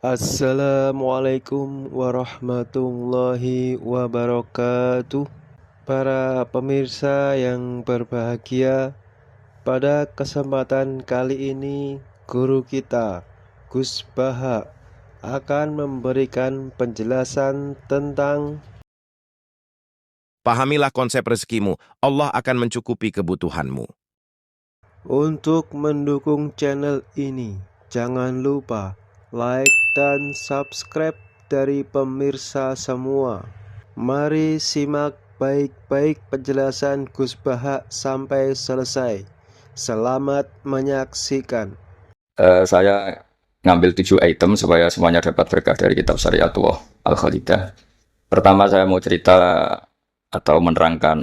Assalamualaikum warahmatullahi wabarakatuh. Para pemirsa yang berbahagia, pada kesempatan kali ini guru kita, Gus Baha, akan memberikan penjelasan tentang Pahamilah konsep rezekimu, Allah akan mencukupi kebutuhanmu. untuk mendukung channel ini. Jangan lupa like dan subscribe dari pemirsa semua. Mari simak baik-baik penjelasan Gus Baha sampai selesai. Selamat menyaksikan. Saya ngambil 7 item supaya semuanya dapat berkah dari kitab Syariatullah Al-Khalidah. Pertama saya mau cerita atau menerangkan,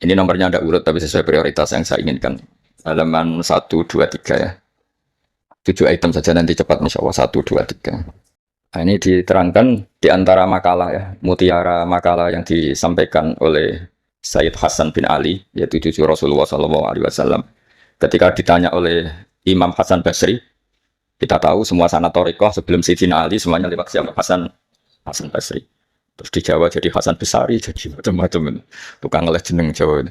ini nomornya ada urut tapi sesuai prioritas yang saya inginkan. Halaman 1, 2, 3 ya. 7 item saja nanti cepat insya Allah 1, 2, 3. Nah, ini diterangkan di antara makalah ya, mutiara makalah yang disampaikan oleh Sayyid Hasan bin Ali, yaitu cucu Rasulullah SAW. Ketika ditanya oleh Imam Hasan Basri, kita tahu semua sanad thariqah sebelum Sayyidina Ali semuanya lewat siapa? Hasan Basri. Terus di Jawa jadi Hasan Besari, jadi macam-macam. Tukang ngeles jeneng Jawa.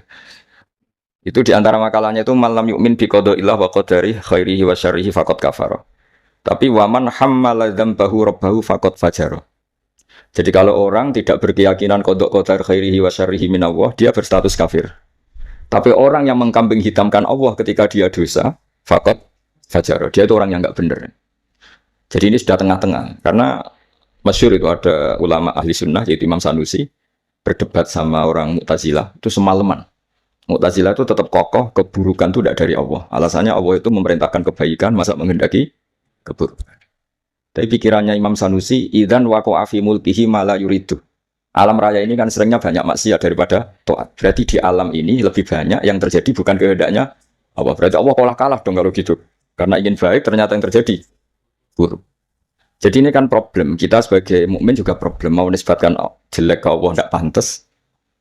Itu di antara makalahnya itu malam yu'min bi qadaillah wa qadari khairihi wa syarrihi faqad kafara. Tapi waman hammala dzambahu rabbahu faqad fajara. Jadi kalau orang tidak berkeyakinan qada qadar khairihi wa syarrihi min Allah, dia berstatus kafir. Tapi orang yang mengkambing hitamkan Allah ketika dia dosa, faqad fajara. Dia itu orang yang enggak benar. Jadi ini sudah tengah-tengah. Karena masyhur itu ada ulama ahli sunnah yaitu Imam Sanusi berdebat sama orang Mu'tazilah itu semalaman. Mu'tazilah itu tetap kokoh keburukan itu tidak dari Allah. Alasannya Allah itu memerintahkan kebaikan, masa menghendaki keburukan. Tapi pikirannya Imam Sanusi, idzan waqa'a fi mulkihi ma la yuridu. Alam raya ini kan seringnya banyak maksiat daripada taat. Berarti di alam ini lebih banyak yang terjadi bukan kehendaknya Allah. Berarti Allah kalah dong kalau gitu. Karena ingin baik ternyata yang terjadi buruk. Jadi ini kan problem. Kita sebagai mukmin juga problem. Mau nisbatkan jelek ke Allah tidak pantas.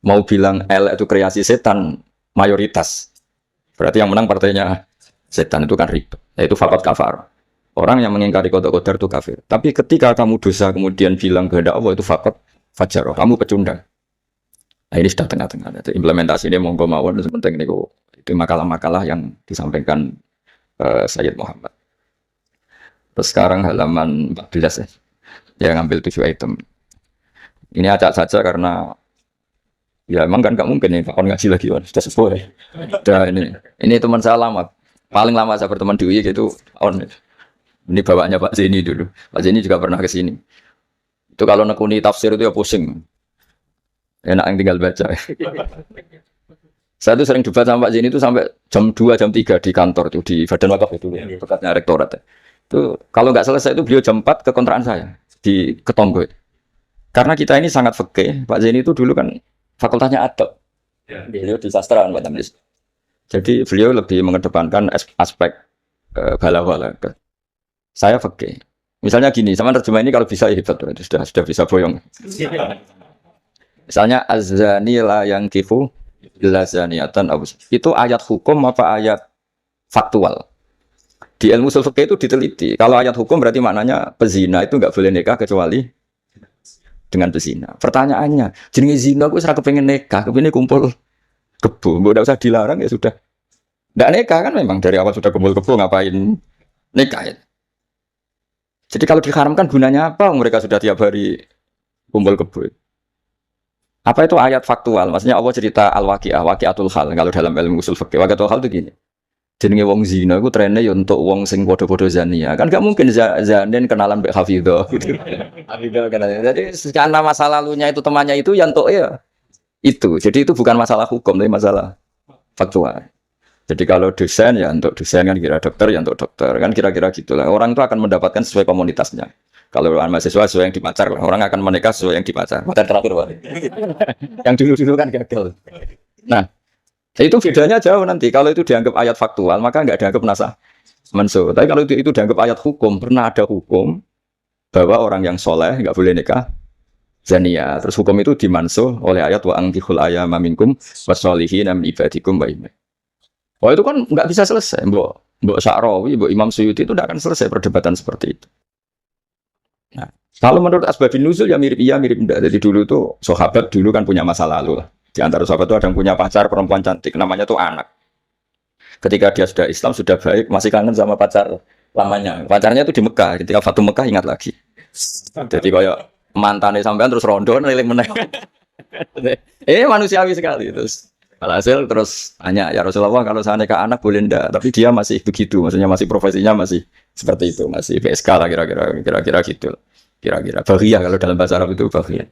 Mau bilang elek itu kreasi setan mayoritas. Berarti yang menang partainya setan itu kan ribet. Yaitu faqad kafar. Orang yang mengingkari qada qadar itu kafir. Tapi ketika kamu dosa kemudian bilang kehendak Allah itu faqad fajar. Kamu pecundang. Nah ini sudah tengah-tengah. Itu implementasi ini monggo mawon penting niku. Itu makalah-makalah yang disampaikan Sayyid Muhammad. Terus sekarang halaman 14 ya. Ya ngambil 7 item. Ini acak saja karena ya emang kan gak mungkin nih Pak ngaji lagi kan. Sudah sepuh ya. Udah ini teman saya lama. Paling lama saya berteman di UI gitu on. Ini bapaknya Pak Zeni dulu. Pak Zeni juga pernah ke sini. Itu kalau nekuni tafsir itu ya pusing. Enak yang tinggal baca. Saya tuh sering debat sama Pak Zeni itu sampai jam 2, jam 3 di kantor tuh di Badan Wakaf itu dekatnya rektorat. Itu kalau nggak selesai itu beliau jam 4 ke kontrakan saya di Ketonggo. Karena kita ini sangat fikih. Pak Zeni itu dulu kan fakultasnya adab. Beliau di sastra kan Pak Tamlis. Jadi beliau lebih mengedepankan aspek bala-bala. Saya fikih. Misalnya gini, sama terjemah ini kalau bisa hebat itu sudah bisa boyong. Misalnya azani la yang kifu illa zaniatan abus. Itu ayat hukum apa ayat faktual? Di ilmu ushul fikih itu diteliti. Kalau ayat hukum berarti maknanya pezina itu nggak boleh nikah kecuali dengan pezina. Pertanyaannya, jenenge zina aku ora kepengin nikah, kepengin kumpul kebo. Enggak usah dilarang ya sudah. Nggak nikah kan memang dari awal sudah kumpul kebo ngapain nikah ya? Jadi kalau diharamkan gunanya apa? Mereka sudah tiap hari kumpul kebo. Apa itu ayat faktual? Maksudnya Allah cerita al-waqi'ah, waqi'atul hal. Kalau dalam ilmu ushul fikih, waqi'atul hal itu gini. Jenenge wong zina iku trennya ya untuk wong sing padha-padha zania. Kan gak mungkin zanen kenalan mbek Hafidhah gitu. Hafidhah kenalan. Jadi karena masa lalunya itu temannya itu ya untuk ya itu. Jadi itu bukan masalah hukum tapi masalah faktual. Jadi kalau dosen ya untuk dosen kan kira dokter ya untuk dokter kan kira-kira gitulah. Orang itu akan mendapatkan sesuai komunitasnya. Kalau mahasiswa sesuai yang dipacar lah. Orang akan menikah sesuai yang dipacar. Pacar terakhir Pak. Yang dulu-dulu kan gagal. Nah, itu bedanya jauh nanti. Kalau itu dianggap ayat faktual, maka nggak dianggap nasah mansuh. Tapi kalau itu dianggap ayat hukum, pernah ada hukum bahwa orang yang soleh nggak boleh nikah zania. Terus hukum itu dimansuh oleh ayat wa angkihul ayama minkum wassolihin min ibadikum wa imam. Oh itu kan nggak bisa selesai. Mbok Sya'rawi, Mbok Imam Suyuti itu tidak akan selesai perdebatan seperti itu. Nah, kalau menurut asbabun nuzul ya mirip iya mirip enggak. Jadi dulu tuh sahabat dulu kan punya masa lalu lah. Di antara sahabat tuh ada yang punya pacar perempuan cantik namanya tuh Anak. Ketika dia sudah Islam sudah baik masih kangen sama pacar lamanya. Pacarnya tuh di Mekah. Ketika Fatu Mekah ingat lagi. Jadi kayak mantannya sampean terus rondo neliling meneh. Manusiawi sekali terus. Alhasil terus tanya ya Rasulullah kalau saya nikah anak boleh ndak? Tapi dia masih begitu, maksudnya masih profesinya masih seperti itu, masih PSK lah kira-kira gitu. Kira-kira baghiyah kalau dalam bahasa Arab itu baghiyah.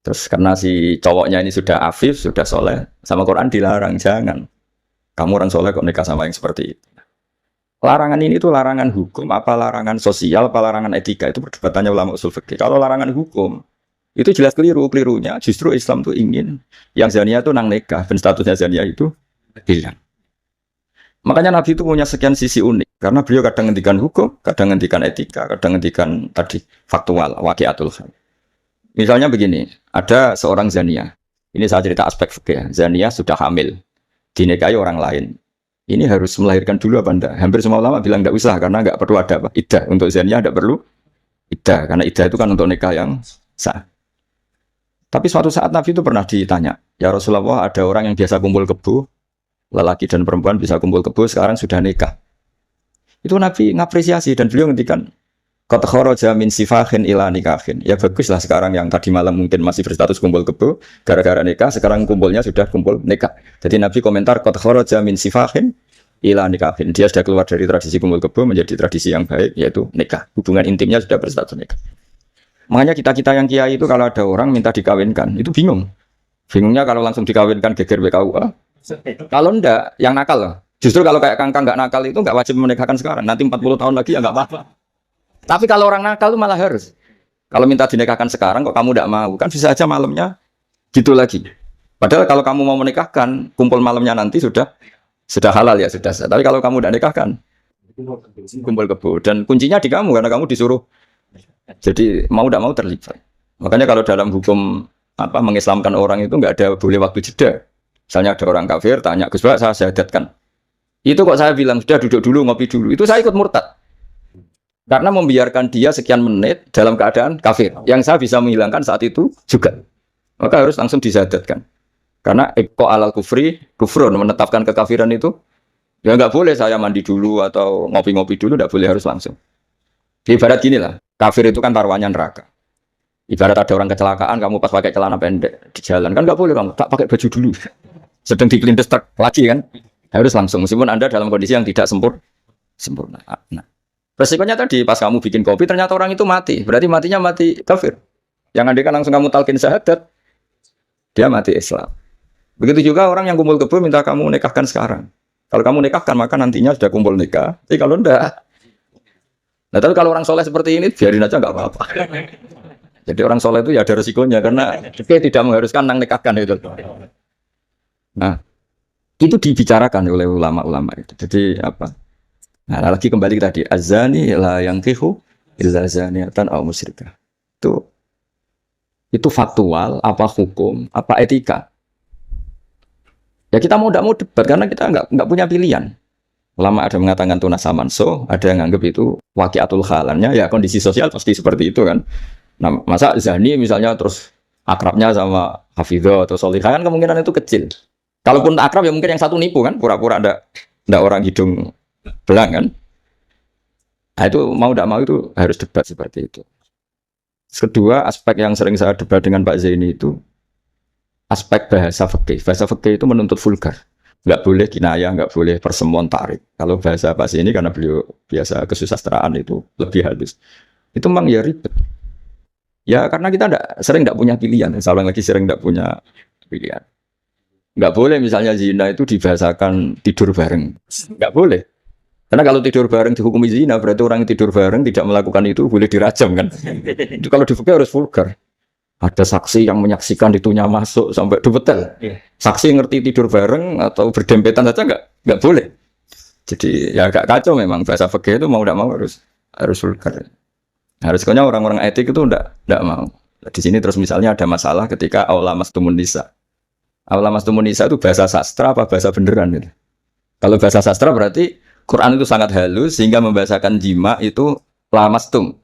Terus karena si cowoknya ini sudah afif, sudah soleh, sama Quran dilarang jangan. Kamu orang soleh kok nikah sama yang seperti itu. Larangan ini tuh larangan hukum, apa larangan sosial, apa larangan etika itu perdebatannya ulama usul fikih. Kalau larangan hukum itu jelas kelirunya. Justru Islam tuh ingin yang zania itu nang nikah dan statusnya zania itu hilang. Makanya Nabi itu punya sekian sisi unik karena beliau kadang ngendikan hukum, kadang ngendikan etika, kadang ngendikan tadi faktual, waqiatul hal. Misalnya begini, ada seorang zania. Ini saya cerita aspek fikih. Zania sudah hamil, dinikahi orang lain. Ini harus melahirkan dulu apa enggak? Hampir semua ulama bilang enggak usah karena enggak perlu ada apa? Iddah. Untuk zania enggak perlu iddah karena iddah itu kan untuk nikah yang sah. Tapi suatu saat Nabi itu pernah ditanya, ya Rasulullah ada orang yang biasa kumpul kebo, lelaki dan perempuan bisa kumpul kebo, sekarang sudah nikah. Itu Nabi ngapresiasi dan beliau ngendikan, qad kharaja min sifahin ila nikahin. Ya baguslah sekarang yang tadi malam mungkin masih berstatus kumpul kebo, gara-gara nikah, sekarang kumpulnya sudah kumpul nikah. Jadi Nabi komentar, qad kharaja min sifahin ila nikahin. Dia sudah keluar dari tradisi kumpul kebo menjadi tradisi yang baik, yaitu nikah. Hubungan intimnya sudah berstatus nikah. Makanya kita-kita yang kiai itu kalau ada orang minta dikawinkan, itu bingung. Bingungnya kalau langsung dikawinkan geger BKUA. Kalau enggak, yang nakal loh. Justru kalau kayak kangkang enggak nakal itu enggak wajib menikahkan sekarang. Nanti 40 tahun lagi ya enggak apa-apa. Tapi kalau orang nakal itu malah harus. Kalau minta dinikahkan sekarang kok kamu enggak mau, kan bisa aja malamnya gitu lagi. Padahal kalau kamu mau menikahkan, kumpul malamnya nanti sudah halal ya, sudah sah. Tapi kalau kamu enggak nikahkan, kumpul kebo. Dan kuncinya di kamu karena kamu disuruh. Jadi mau tidak mau terlibat. Makanya kalau dalam hukum mengislamkan orang itu nggak ada boleh waktu jeda. Misalnya ada orang kafir tanya, Gus Pak saya syahadatkan. Itu kok saya bilang sudah duduk dulu ngopi dulu. Itu saya ikut murtad. Karena membiarkan dia sekian menit dalam keadaan kafir. Yang saya bisa menghilangkan saat itu juga. Maka harus langsung disyahadatkan. Karena eko alal kufri kufrun menetapkan kekafiran itu ya nggak boleh saya mandi dulu atau ngopi-ngopi dulu, nggak boleh harus langsung. Ibarat gini lah. Kafir itu kan taruhannya neraka. Ibarat ada orang kecelakaan, kamu pas pakai celana pendek di jalan, kan nggak boleh kamu, tak pakai baju dulu. Sedang dipelindes truk lagi kan, harus langsung. Meskipun Anda dalam kondisi yang tidak sempurna. Nah, resikonya tadi, pas kamu bikin kopi, ternyata orang itu mati. Berarti matinya mati kafir. Yang Anda kan langsung kamu talqin syahadat, dia mati Islam. Begitu juga orang yang kumpul kebo minta kamu nikahkan sekarang. Kalau kamu nikahkan, maka nantinya sudah kumpul nikah. Tapi kalau enggak, nah tapi kalau orang soleh seperti ini biarin aja nggak apa-apa. Jadi orang soleh itu ya ada resikonya karena tidak mengharuskan nang nikahkan itu. Nah itu dibicarakan oleh ulama-ulama itu. Jadi apa? Nah lagi kembali tadi azani la yankihu illa zaniatan aw musyrikah. Itu faktual, apa hukum, apa etika? Ya kita mau tidak mau debat karena kita nggak punya pilihan. Ulama ada mengatakan tunas samanso, ada yang anggap itu waqiatul halannya, ya kondisi sosial pasti seperti itu kan. Nah, masa zani misalnya terus akrabnya sama hafidho atau solihah kan kemungkinan itu kecil. Kalaupun akrab ya mungkin yang satu nipu kan, pura-pura ada orang hidung belang kan. Nah itu mau tidak mau itu harus debat seperti itu. Kedua aspek yang sering saya debat dengan Pak Zaini itu aspek bahasa fikih. Bahasa fikih itu menuntut vulgar. Nggak boleh kinayah, nggak boleh persemuan tarik. Kalau bahasa ini karena beliau biasa kesusastraan itu lebih halus. Itu memang ya ribet. Ya karena kita sering nggak punya pilihan. Saya lagi sering nggak punya pilihan. Nggak boleh misalnya zina itu dibahasakan tidur bareng. Nggak boleh. Karena kalau tidur bareng dihukumi zina, berarti orang yang tidur bareng tidak melakukan itu boleh dirajam kan. Itu kalau di fikih harus vulgar. Ada saksi yang menyaksikan itunya masuk sampai detail. Saksi ngerti tidur bareng atau berdempetan saja nggak boleh. Jadi ya agak kacau memang bahasa fikih itu mau tidak mau harus vulgar. Harusnya orang-orang etik itu tidak mau. Di sini terus misalnya ada masalah ketika aula mastumun nisa. Aula mastumun nisa itu bahasa sastra apa bahasa beneran gitu. Kalau bahasa sastra berarti Quran itu sangat halus sehingga membahasakan jima itu lamastum.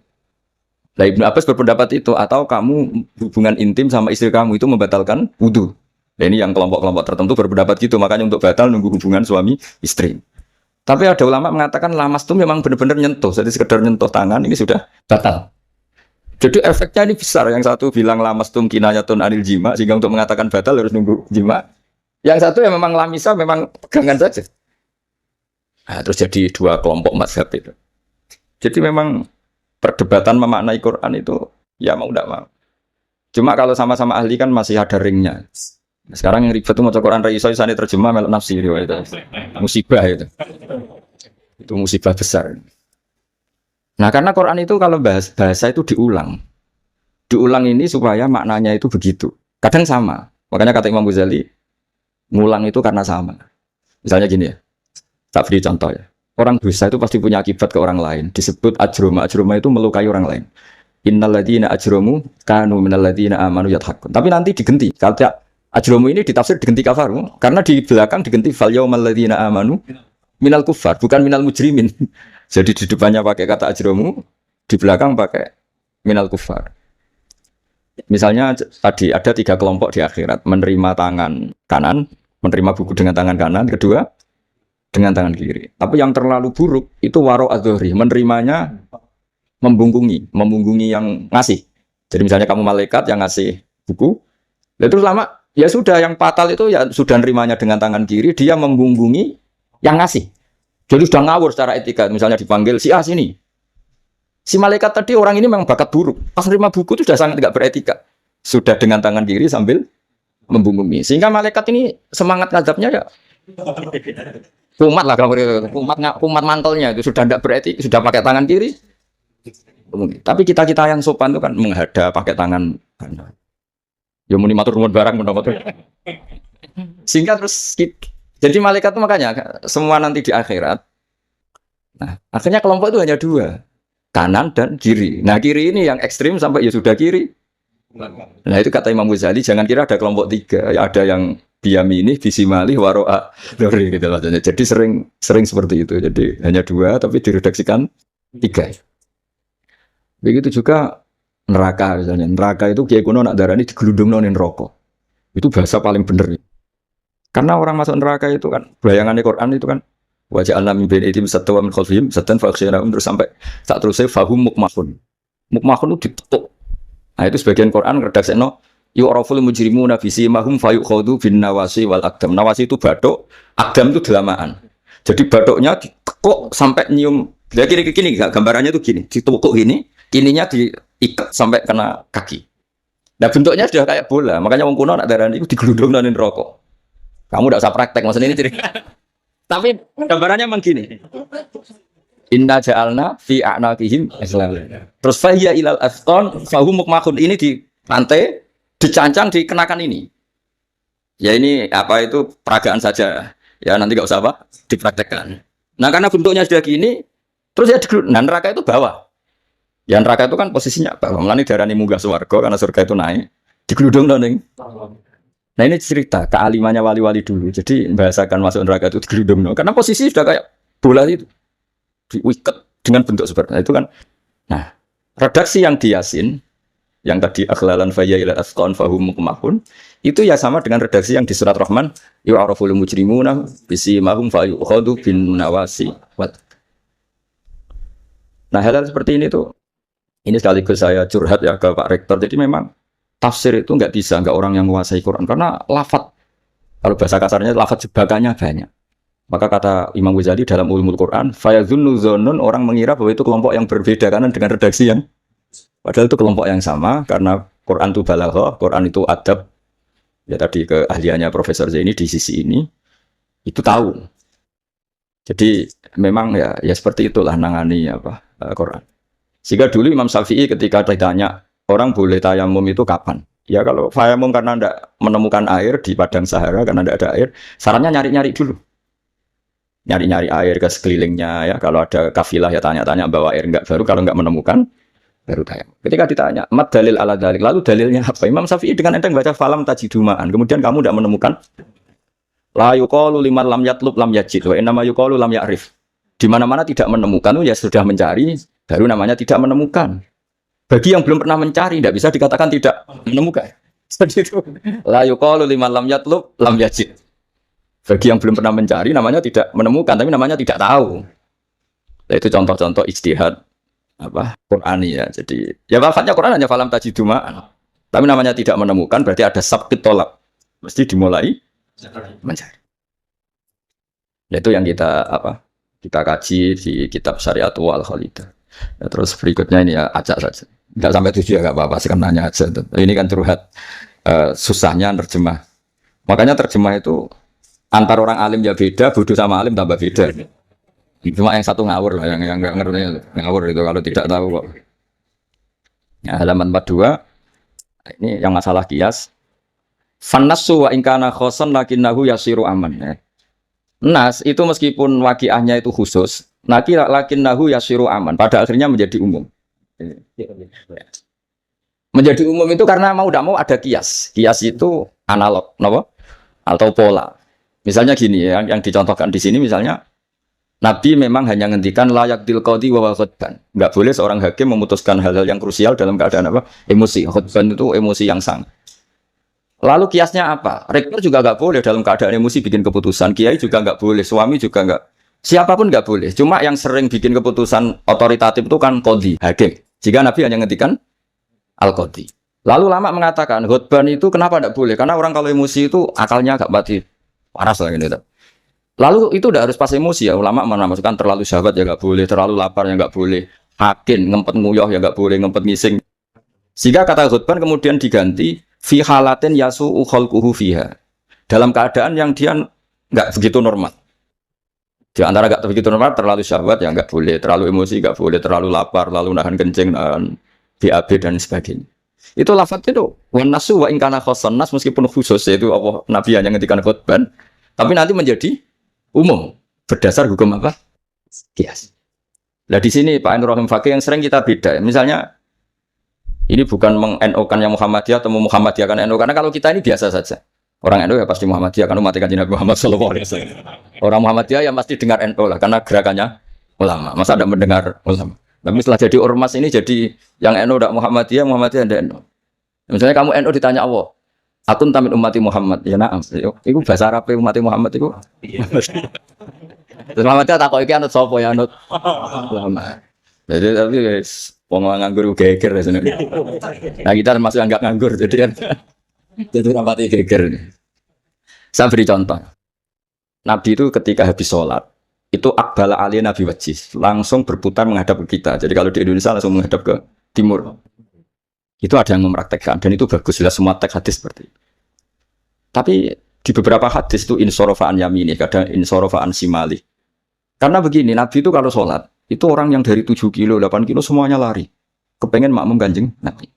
Lah Ibnu Abbas berpendapat itu, atau kamu hubungan intim sama istri kamu itu membatalkan wudu. Nah, ini yang kelompok-kelompok tertentu berpendapat gitu, makanya untuk batal nunggu hubungan suami istri. Tapi ada ulama mengatakan lamas itu memang benar-benar nyentuh, jadi sekedar nyentuh tangan ini sudah batal. Jadi efeknya ini besar. Yang satu bilang lamas tum kinayatun anil jima, sehingga untuk mengatakan batal harus nunggu jima. Yang satu ya memang lamisa, memang pegangan saja. Nah, terus jadi dua kelompok mazhab itu. Jadi memang perdebatan memaknai Quran itu ya mau tidak mau. Cuma kalau sama-sama ahli kan masih ada ringnya. Sekarang yang ribet itu mau Quran Raiso isane terjemah melok nafsi itu. Musibah itu. Itu musibah besar. Nah, karena Quran itu kalau bahasa itu diulang. Diulang ini supaya maknanya itu begitu. Kadang sama. Makanya kata Imam Ghazali, ngulang itu karena sama. Misalnya gini ya. Tak beri contoh ya. Orang dosa itu pasti punya akibat ke orang lain. Disebut ajroma. Ajroma itu melukai orang lain. Innal ladzina ajromu kanu minal ladzina amanu yadhakun. Tapi nanti diganti. Kalau ajromu ini ditafsir diganti kafaru. Karena di belakang diganti fal yaumal ladzina amanu minal kufar, bukan minal mujrimin. Jadi di depannya pakai kata ajromu, di belakang pakai minal kufar. Misalnya tadi ada 3 kelompok di akhirat. Menerima tangan kanan, menerima buku dengan tangan kanan. Kedua, dengan tangan kiri. Tapi yang terlalu buruk itu waro adhuri, menerimanya membungkungi yang ngasih. Jadi misalnya kamu malaikat yang ngasih buku, terus lama ya sudah, yang fatal itu ya sudah nerimanya dengan tangan kiri, dia membungkungi yang ngasih. Jadi sudah ngawur secara etika. Misalnya dipanggil si A sini. Si malaikat tadi orang ini memang bakat buruk. Pas nerima buku itu sudah sangat tidak beretika. Sudah dengan tangan kiri sambil membungkungi. Sehingga malaikat ini semangat ngadapnya ya kumat lah, kalau kumat mantelnya itu sudah tidak beretik, sudah pakai tangan kiri. Tapi kita yang sopan itu kan menghadap pakai tangan kanan. Ya muni matur nuwun barang menapa. Sehingga terus jadi malaikat itu makanya semua nanti di akhirat. Nah, akhirnya kelompok itu hanya 2, kanan dan kiri. Nah, kiri ini yang ekstrim sampai ya sudah kiri. Nah, itu kata Imam Ghazali, jangan kira ada kelompok 3, ya ada yang biyamini, bisimali, waro'a, dori gitu lah. Jadi sering seperti itu. Jadi hanya 2 tapi diredaksikan 3. Begitu juga neraka misalnya. Neraka itu kiai kuno nak darani digelundungno ning neraka. Itu bahasa paling bener. Karena orang masuk neraka itu kan bayangannya Quran itu kan wa ja'alna min baini aydihim satwa min khalfihim satan fakhshaynahum, terus sampai tak terusé fahum mukmahun. Mukmahun itu ditutup. Nah, itu sebagian Quran redaksekno yu'raful mujrimuna fi simahum fayukhadhu bin nawasi wal aqdam. Nawasi itu bathuk, aqdam itu delamaan. Jadi bathuknya ditekuk sampai nyium. Dia kiri-kiri gambarannya itu gini, ditekuk gini, kininya diikat sampai kena kaki. Nah, bentuknya sudah kayak bola. Makanya wong kuno nak darani itu digelundungno ning neraka. Kamu tidak usah praktek maksudnya ini cerita. Tapi gambarannya memang gini. Inna ja'alna fi a'naqihim islal. Terus fahiya ilal asqan fahum mukmahun, ini di pantai dicancang dikenakan ini. Ya ini apa itu peragaan saja. Ya nanti enggak usah apa dipraktekkan. Nah, karena bentuknya sudah gini, terus ya nah, neraka itu bawah. Ya neraka itu kan posisinya bawah. Mulane darani munggah swarga karena surga itu naik. Digelundungno ning. Nah, ini cerita kealimannya wali-wali dulu. Jadi membahasakan masuk neraka itu digelundungno karena posisi sudah kayak bola itu. Diikat dengan bentuk seperti itu kan. Nah, redaksi yang di Yasin yang tadi akhlalan faya ila asqan fahum mukmahun itu ya sama dengan redaksi yang di surat Rahman yu'araful mujrimuna bisimahum fayukhadhu bin nawasi. Nah, hal-hal seperti ini tuh, ini sekaligus saya curhat ya ke Pak Rektor. Jadi memang tafsir itu nggak bisa, nggak orang yang menguasai Quran karena lafadz, kalau bahasa kasarnya lafadz jebakannya banyak. Maka kata Imam Ghazali dalam Ulumul Quran, fayadhunnu dzannun, orang mengira bahwa itu kelompok yang berbeda karena dengan redaksi yang padahal itu kelompok yang sama, karena Quran itu balaghah, Quran itu adab. Ya tadi keahliannya Profesor Zaini di sisi ini itu tahu. Jadi memang ya seperti itulah nangani Quran. Sehingga dulu Imam Syafi'i ketika ditanya orang boleh tayamum itu kapan? Ya kalau tayamum karena tidak menemukan air di padang Sahara, karena tidak ada air, sarannya nyari-nyari dulu. Nyari-nyari air ke sekelilingnya ya. Kalau ada kafilah ya tanya-tanya bawa air enggak, baru kalau enggak menemukan baru tayamum. Ketika ditanya, "Mat dalil ala dalik?" Lalu dalilnya apa? Imam Syafi'i dengan enteng baca falam tajidumaan. Kemudian kamu tidak menemukan, la yuqalu liman lam yatlub lam yajid wa innama yuqalu lam ya'rif. Di mana-mana tidak menemukan ya sudah mencari, baru namanya tidak menemukan. Bagi yang belum pernah mencari, tidak bisa dikatakan tidak menemukan. Jadi itu la yuqalu liman lam yatlub lam yajid. Bagi yang belum pernah mencari, namanya tidak menemukan, tapi namanya tidak tahu. Nah, itu contoh-contoh ijtihad Qur'ani ya. Jadi ya wafatnya Quran hanya falam tajidu ma'an. Tapi namanya tidak menemukan berarti ada sabqit tolak. Mesti dimulai mencari. Nah, itu yang kita kaji di kitab Syariatul Al-Khalidah. Ya, terus berikutnya ini ya acak saja. Enggak sampai 7 ya enggak apa-apa, sekarang nanya aja. Ini kan curhat susahnya terjemah. Makanya terjemah itu antar orang alim ya beda, bodoh sama alim tambah beda. Cuma yang satu ngawur lah, yang enggak ngerti ngawur itu kalau tidak tahu kok. Ya, halaman 42 ini yang masalah kias. Fannasu wa in kana khosan lakinnahu yasiru aman. Ya. Nas itu meskipun waqiahnya itu khusus, lakinnahu yasiru aman. Pada akhirnya menjadi umum. Menjadi umum itu karena mau tidak mau ada kias. Kias itu analog, no? Atau pola. Misalnya gini ya, yang dicontohkan di sini misalnya Nabi memang hanya ngendikan layak dilqadi wa khutban. Enggak boleh seorang hakim memutuskan hal-hal yang krusial dalam keadaan emosi. Khutban itu emosi yang sangat. Lalu kiasnya apa? Rektor juga enggak boleh dalam keadaan emosi bikin keputusan. Kiai juga enggak boleh, suami juga enggak. Siapapun enggak boleh. Cuma yang sering bikin keputusan otoritatif itu kan qadhi, hakim. Jika Nabi hanya ngendikan al-qadhi. Lalu lama mengatakan khutban itu kenapa enggak boleh? Karena orang kalau emosi itu akalnya agak mati. Paras lah gitu. Lalu itu udah harus pas emosi ya. Ulama menamakan terlalu syahwat ya nggak boleh, terlalu lapar ya nggak boleh, hakin ngempet nguyoh ya nggak boleh, ngempet ngising. Sehingga kata khutban kemudian diganti fi halatin yasu khalquhu fiha. Dalam keadaan yang dia nggak begitu normal. Di antara nggak begitu normal, terlalu syahwat ya nggak boleh, terlalu emosi nggak boleh, terlalu lapar, lalu nahan kencing, nahan BAB dan sebagainya. Itu lafadz itu wan nasu wa in kana khossan nas meskipun khusus yaitu Allah Nabi hanya ngendikan khutban, tapi nanti menjadi umum berdasar hukum apa? Kias. Nah di sini Pak Ainur Rahim Fakih yang sering kita beda. Misalnya ini bukan meng-NO-kan yang Muhammadiyah atau Muhammadiyahkan NO karena kalau kita ini biasa saja. Orang NO ya pasti Muhammadiyah kan umat Kanjeng Nabi Muhammad sallallahu alaihi wasallam. Orang Muhammadiyah ya pasti dengar NO lah karena gerakannya ulama. Masa ada mendengar ulama. Tapi setelah jadi ormas ini jadi yang NO tidak Muhammadiyah, Muhammadiyah tidak NO. Misalnya kamu NO ditanya Allah, Atun tamin umati Muhammad, ya naam. Iku bahasa Arab umati Muhammad itu. Terus Muhammadiyah tak kok iki anut sapa ya anut ulama. Jadi tapi wong nganggur geger sebenarnya. Nah kita termasuk yang enggak nganggur jadi kan. Jadi rapati geger. Saya beri contoh. Nabi itu ketika habis sholat itu akbala ali Nabi wajis langsung berputar menghadap ke kita. Jadi kalau di Indonesia langsung menghadap ke timur. Itu ada yang mempraktekkan dan itu bagus jelas semua teks hadis seperti itu. Tapi di beberapa hadis itu insorofaan yamini, kadang insorofaan simali. Karena begini, Nabi itu kalau sholat itu orang yang dari 7 kilo, 8 kilo semuanya lari. Kepengen makmum Kanjeng Nabi.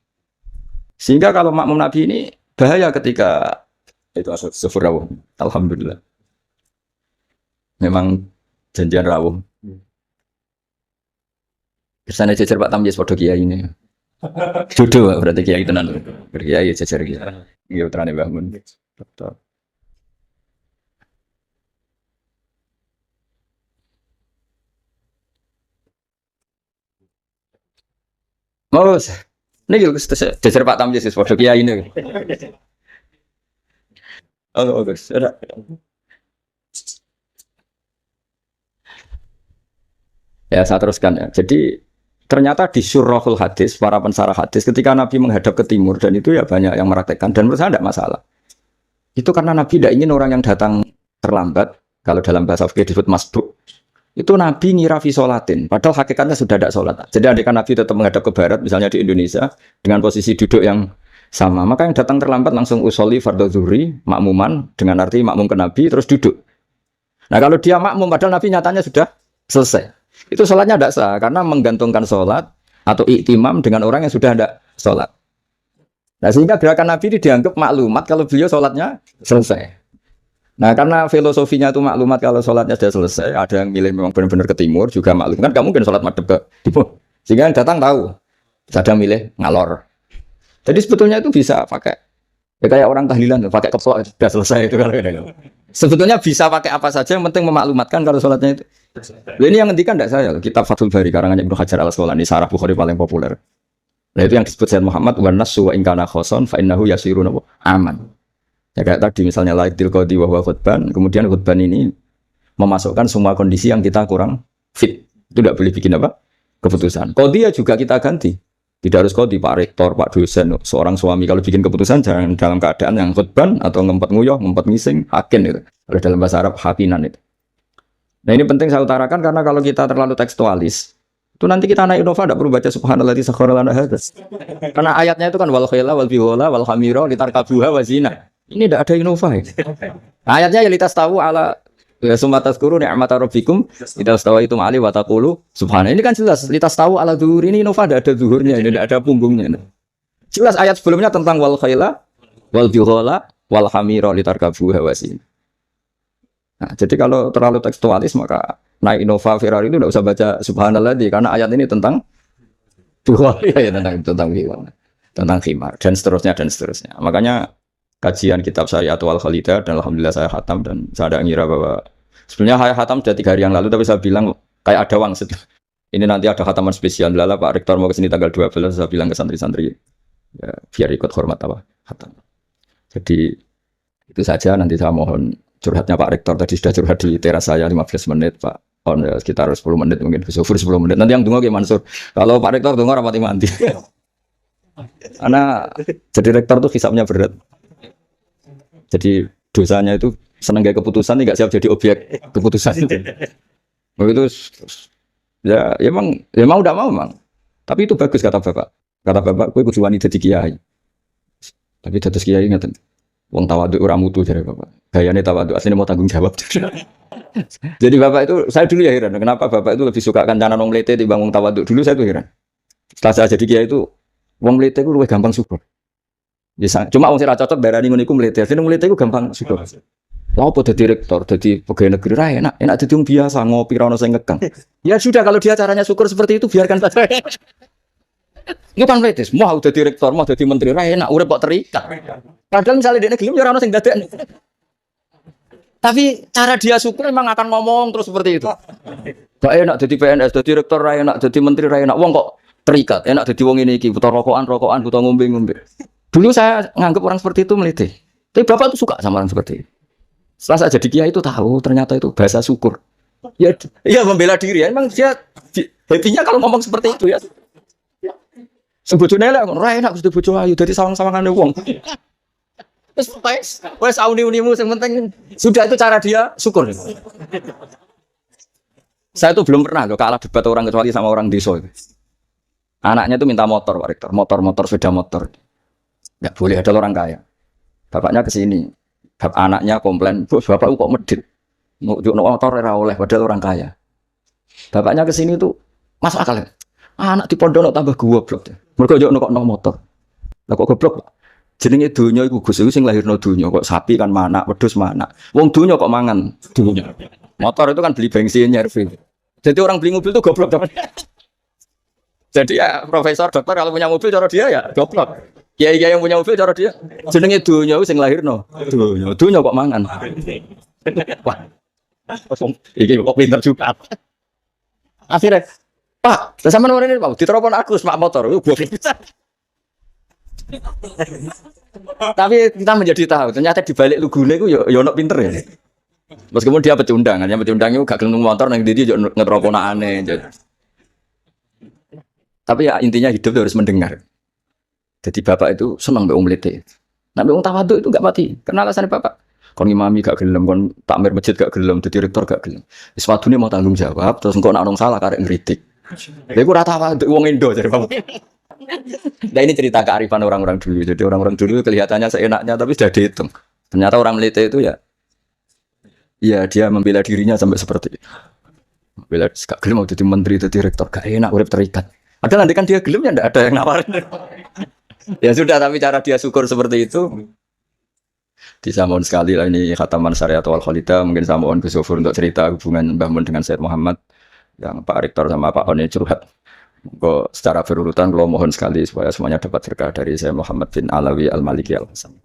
Sehingga kalau makmum Nabi ini bahaya ketika itu asal sufur rawuh. Alhamdulillah. Memang janjian rawuh. Kersane jejer Pak Tamjiz padha kiai ini. Jodoh berarti kiai tenan. Berkiai jejer kiai. Iya putrane Mbah Mun. Betul. Mau niki jejer Pak Tamjiz padha kiai ini. Oh, Gus. Ya, saya teruskan ya. Jadi ternyata di syurahul hadis, para pensarah hadis, ketika Nabi menghadap ke timur dan itu ya banyak yang meraktekkan dan menurut saya tidak masalah. Itu karena Nabi tidak ingin orang yang datang terlambat. Kalau dalam bahasa fikih disebut masbuk. Itu Nabi ngira fi sholatin. Padahal hakikatnya sudah tidak sholat. Jadi andaikan Nabi tetap menghadap ke barat, misalnya di Indonesia dengan posisi duduk yang sama, maka yang datang terlambat langsung usolli fardhu zuhri makmuman dengan arti makmum ke Nabi terus duduk. Nah kalau dia makmum padahal Nabi nyatanya sudah selesai. Itu sholatnya tidak sah karena menggantungkan sholat atau iktimam dengan orang yang sudah tidak sholat. Nah sehingga gerakan Nabi ini dianggap maklumat kalau beliau sholatnya selesai. Nah karena filosofinya itu maklumat kalau sholatnya sudah selesai, ada yang milih memang benar-benar ke timur juga maklum kan, kamu mungkin sholat madhab ke timur. Sehingga yang datang tahu, ada yang milih ngalor. Jadi sebetulnya itu bisa pakai, ya kayak orang tahlilan pakai kepok sudah selesai itu kalau gitu. Sebetulnya bisa pakai apa saja, yang penting memaklumatkan kalau sholatnya itu. Ini yang ngendikan tidak saya, kitab Fathul Bari karangan Ibnu Hajar Al Asqalani, Sarah Bukhari paling populer. Nah itu yang disebut Sayyid Muhammad wa nasu wa in kana khoson fa innahu yasirun aman. Ya kayak tadi misalnya laiktil qadi wa huwa khutban, kemudian khutban ini memasukkan semua kondisi yang kita kurang fit. Itu tidak boleh bikin apa? Keputusan. Qadi ya juga kita ganti. Tidak harus qadi, Pak Rektor, Pak dosen, seorang suami kalau bikin keputusan jangan dalam keadaan yang khutban atau ngempet nguyuh, ngempet ngising, hakin itu. Kalau dalam bahasa Arab hakinan itu. Nah ini penting saya utarakan karena kalau kita terlalu tekstualis, itu nanti kita naik Innova tidak perlu baca subhanalladzi sakhkhara lana hadza. Karena ayatnya itu kan wal khayla wal bihola wal hamira litarkabuha wa zina. Ini tidak ada Innova. Ya. Ayatnya ya litas tahu ala ya sumatas guru ni'mat rabbikum litas tahu itu mali wa taqulu subhana. Ini kan jelas litas tahu ala zuhur ini Innova tidak ada zuhurnya, ini tidak ada punggungnya. Jelas ayat sebelumnya tentang wal khayla wal bihola wal hamira litarkabuha wa zina. Nah, jadi kalau terlalu tekstualis maka naik Innova Ferrari itu tidak usah baca subhanallah karena ayat ini tentang dua ya tentang khimar dan seterusnya. Makanya kajian kitab Syariat wal Khalidah dan alhamdulillah saya khatam dan saya ada ngira bahwa sebenarnya saya khatam sudah 3 hari yang lalu tapi saya bilang kayak ada wangsit. Ini nanti ada khataman spesial lala Pak Rektor mau ke sini tanggal 12 saya bilang ke santri-santri ya, biar ikut hormat apa khatam. Jadi itu saja nanti saya mohon curhatnya Pak Rektor tadi sudah curhat di teras saya 15 menit Pak on ya, sekitar 10 menit mungkin Sufur 10 menit nanti yang tunggu ke Mansur kalau Pak Rektor tunggu rapati mati karena jadi rektor tuh hisapnya berat jadi dosanya itu seneng kayak keputusan nggak siap jadi objek keputusan itu ya emang udah mau emang tapi itu bagus kata bapak gue kudu wani jadi kiai tapi dados kiai ngaten wong tawaduk ora mutu jare bapak. Gayane tawaduk asline mau tanggung jawab. Jadi bapak itu saya dulu ya heran kenapa bapak itu lebih suka kancanan wong mlete timbang wong tawaduk. Dulu saya tuh heran. Setelah saya jadi kiai itu wong mlete ku luwih gampang syukur. Ya, cuma wong sing ra cocok darani ngono iku mlete. Asline mlete ku gampang syukur. Lah apa dadi rektor, dadi pegawai negeri ra enak dadi wong biasa ngopi ra ono sing ngekang. Ya sudah kalau dia caranya syukur seperti itu biarkan saja. Itu kan mlete, mau dadi rektor, mau dadi menteri ra enak urip kok terikat. Padahal misalnya dia gelem ya ora ono sing dadekne. Tapi cara dia syukur memang akan ngomong terus seperti itu. Gak enak jadi PNS, jadi rektor ra enak, jadi menteri ra enak. Wong kok terikat, enak jadi wong ini iki, buta rokokan, buta ngombe. Dulu saya nganggap orang seperti itu meliti. Tapi bapak tuh suka sama orang seperti itu. Setelah saya jadi kiai itu tahu ternyata itu bahasa syukur. Ya, iya membela diri. Emang dia happy-nya kalau ngomong seperti itu ya. Sebojone lek ra enak Gusti bojo ayu dadi sawang-sawangane wong. Wes auni-unimu yang penting sudah itu cara dia syukur. Saya tuh belum pernah loh kalah debat orang kecuali sama orang desa itu. Anaknya tuh minta motor Pak Rektor, motor sepeda motor. Nggak boleh ada orang kaya. Bapaknya ke sini. Anaknya komplain, "Bapak kok medit. Nunjuk motor ora oleh padahal orang kaya." Bapaknya ke sini tuh masuk akal. Anak di pondok tambah goblok. Mergo njuk kok motor. Lah kok goblok, Pak? Jenenge donya iku Gus iku sing lahirno donya kok sapi kan mana, wedhus mana. Wong donya kok mangan donya. Motor itu kan beli bensin nyervis. Jadi orang beli mobil itu goblok teman. Jadi ya profesor dokter kalau punya mobil cara dia ya goblok. Kiai-kiai yang punya mobil cara dia jenenge donya iku sing lahirno donya. Donya kok mangan. Wah. Iki kok pinter juga. Akhirnya Pak, sampean ngene Pak, diteropon Agus Pak motor. Goblok. Tapi kita menjadi tahu ternyata di balik lugune ku ya ono pinter ya. Meskipun dia pecundang, hanya pecundang itu gak gelem motor nang ndi yo ngetroponakane. Tapi ya intinya hidup itu harus mendengar. Jadi bapak itu senang mbek wong mlete. Nek wong tawaduk itu gak mati. Karena alasannya bapak kon imami gak gelem, kon takmir masjid gak gelem, dadi rektor gak gelem. Wis wadune mau tanggung jawab terus engko nek ono salah karek ngritik. Lha iku ora tawaduk wong Indo jare bapak. Nah ini cerita kearifan orang-orang dulu. Jadi orang-orang dulu kelihatannya seenaknya tapi sudah dihitung. Ternyata orang Melite itu ya dia membela dirinya sampai seperti itu. Membela gak gelem mau jadi menteri, jadi rektor gak enak urip terikat. Padahal nanti kan dia gelem ya enggak ada yang nawarin. Ya sudah tapi cara dia syukur seperti itu. Disampun sekali lah ini khataman Syariat wal Khalidah. Mungkin saya mohon Gus Sufur untuk cerita hubungan Mbah Mun dengan Sayyid Muhammad yang Pak Rektor sama Pak Oni curhat. Kok secara berurutan kalau mohon sekali supaya semuanya dapat berkah dari Sayyid Muhammad bin Alawi Al-Maliki Al-Hasan.